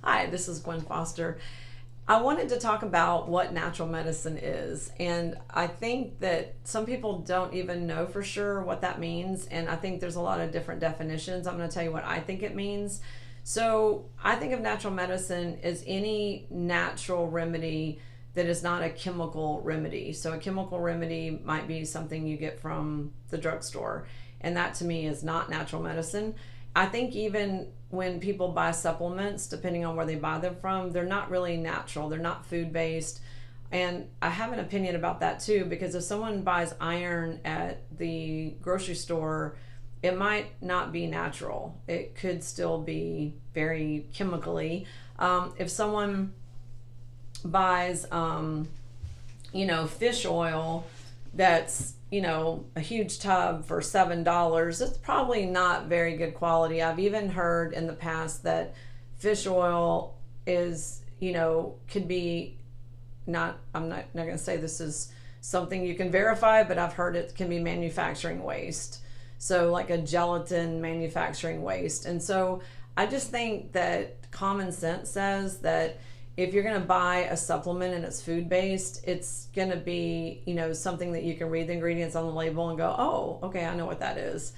Hi, this is Gwen Foster. I wanted to talk about what natural medicine is, and I think that some people don't even know for sure what that means, and I think there's a lot of different definitions. I'm going to tell you what I think it means. So, I think of natural medicine as any natural remedy that is not a chemical remedy. So, a chemical remedy might be something you get from the drugstore, and that to me is not natural medicine. I think even when people buy supplements, depending on where they buy them from, they're not really natural. They're not food based. And I have an opinion about that too, because if someone buys iron at the grocery store, it might not be natural. It could still be very chemically. If someone buys, fish oil that's a huge tub for $7, it's probably not very good quality. I've even heard in the past that fish oil is, could be not, I'm not going to say this is something you can verify, but I've heard it can be manufacturing waste. So like a gelatin manufacturing waste. And so I just think that common sense says that if you're going to buy a supplement and it's food based, it's going to be, something that you can read the ingredients on the label and go, oh, okay, I know what that is.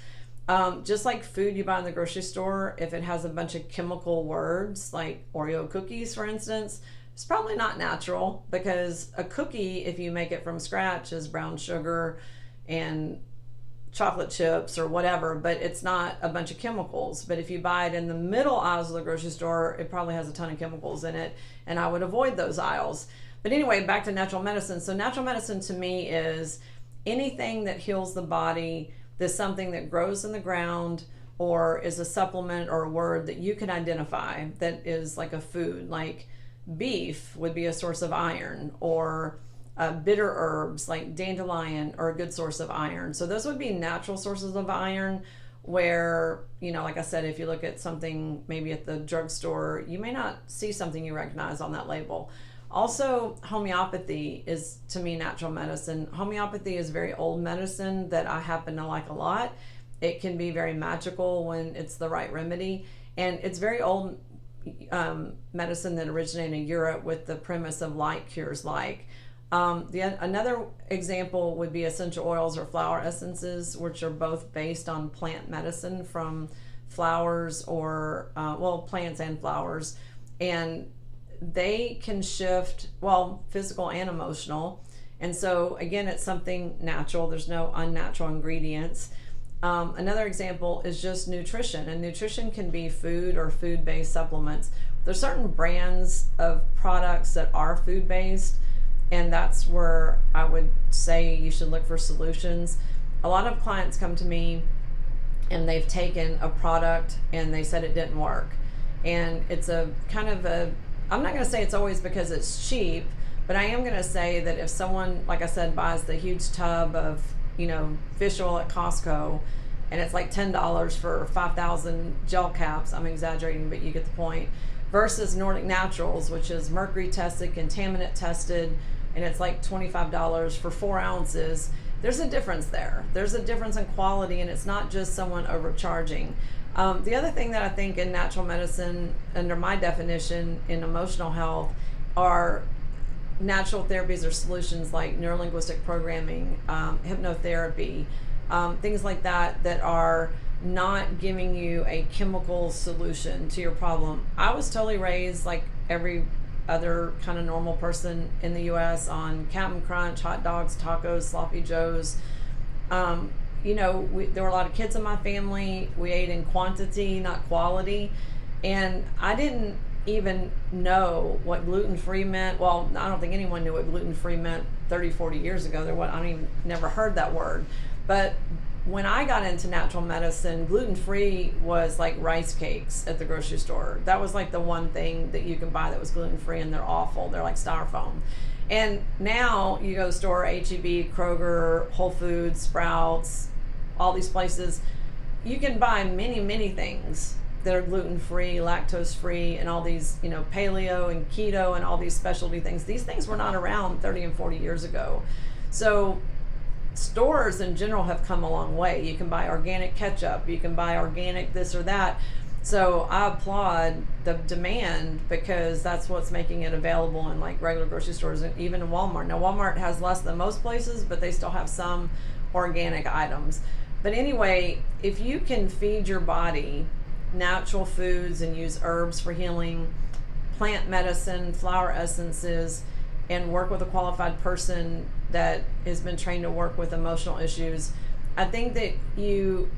Just like food you buy in the grocery store, if it has a bunch of chemical words, like Oreo cookies, for instance, it's probably not natural, because a cookie, if you make it from scratch, is brown sugar and chocolate chips or whatever, but it's not a bunch of chemicals. But if you buy it in the middle aisles of the grocery store, it probably has a ton of chemicals in it, and I would avoid those aisles. But anyway, back to natural medicine. So natural medicine to me is anything that heals the body, that's something that grows in the ground or is a supplement or a word that you can identify that is like a food. Like beef would be a source of iron, or bitter herbs like dandelion are a good source of iron. So those would be natural sources of iron where, like I said, if you look at something maybe at the drugstore, you may not see something you recognize on that label. Also, homeopathy is to me natural medicine. Homeopathy is very old medicine that I happen to like a lot. It can be very magical when it's the right remedy. And it's very old medicine that originated in Europe with the premise of like cures like. Another example would be essential oils or flower essences, which are both based on plant medicine from flowers or, plants and flowers. And they can shift, physical and emotional. And so, again, it's something natural. There's no unnatural ingredients. Another example is just nutrition. And nutrition can be food or food-based supplements. There's certain brands of products that are food-based, and that's where I would say you should look for solutions. A lot of clients come to me and they've taken a product and they said it didn't work. And it's a kind of I'm not going to say it's always because it's cheap, but I am going to say that if someone, like I said, buys the huge tub of, fish oil at Costco, and it's like $10 for 5,000 gel caps, I'm exaggerating, but you get the point, versus Nordic Naturals, which is mercury tested, contaminant tested, and it's like $25 for 4 ounces. There's a difference there. There's a difference in quality, and it's not just someone overcharging. The other thing that I think in natural medicine, under my definition in emotional health, are natural therapies or solutions like neurolinguistic programming, hypnotherapy, things like that that are not giving you a chemical solution to your problem. I was totally raised like every other kind of normal person in the US on Captain Crunch, hot dogs, tacos, sloppy joes. There were a lot of kids in my family. We ate in quantity, not quality. And I didn't even know what gluten-free meant. Well, I don't think anyone knew what gluten-free meant 30, 40 years ago. Never heard that word. But when I got into natural medicine, gluten-free was like rice cakes at the grocery store. That was like the one thing that you can buy that was gluten-free, and they're awful. They're like styrofoam. And now you go to the store, H-E-B, Kroger, Whole Foods, Sprouts, all these places, you can buy many, many things that are gluten-free, lactose-free, and all these, paleo and keto and all these specialty things. These things were not around 30 and 40 years ago. So stores in general have come a long way. You can buy organic ketchup, you can buy organic this or that. So I applaud the demand, because that's what's making it available in like regular grocery stores and even in Walmart. Now Walmart has less than most places, but they still have some organic items. But anyway, if you can feed your body natural foods and use herbs for healing, plant medicine, flower essences, and work with a qualified person that has been trained to work with emotional issues, I think that you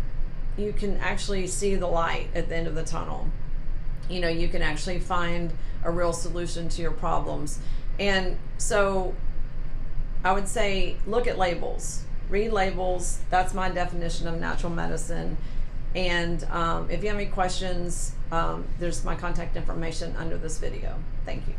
can actually see the light at the end of the tunnel. You know, you can actually find a real solution to your problems. And so I would say look at labels, read labels. That's my definition of natural medicine. And if you have any questions, there's my contact information under this video. Thank you.